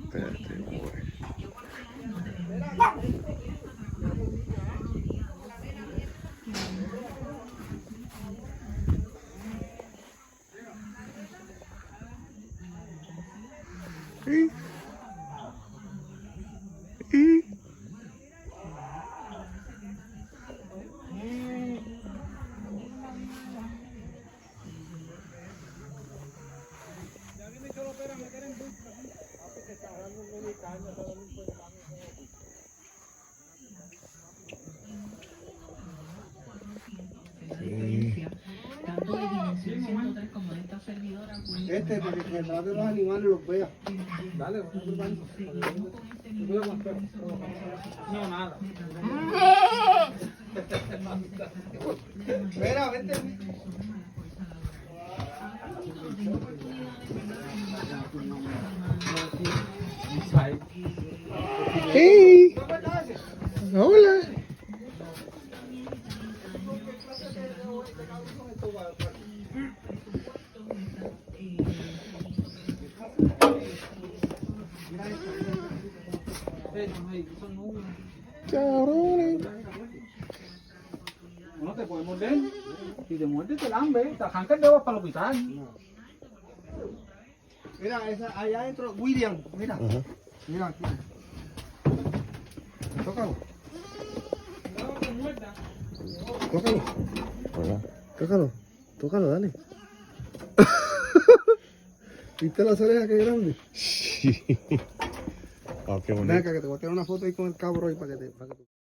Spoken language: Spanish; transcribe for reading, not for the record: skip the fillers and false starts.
Espérate, güey. ¿Y? Tanto de dimensión 103 como de esta servidora. Para que el lado de los animales los vea. Dale, no, nada. Espera, vente. ¡Hey! Hola. Cabrones. No te puedes morder. Si te muerdes te lambe. Te arranca el dedo para el hospital. Mira, esa, allá adentro, William, mira. Ajá. Mira aquí. Tócalo. Tócalo. Hola. Tócalo. Tócalo, dale. ¿Viste las orejas que grande? Sí. Oh, qué bonito. Ven acá que te voy a tirar una foto ahí con el cabro ahí para que te...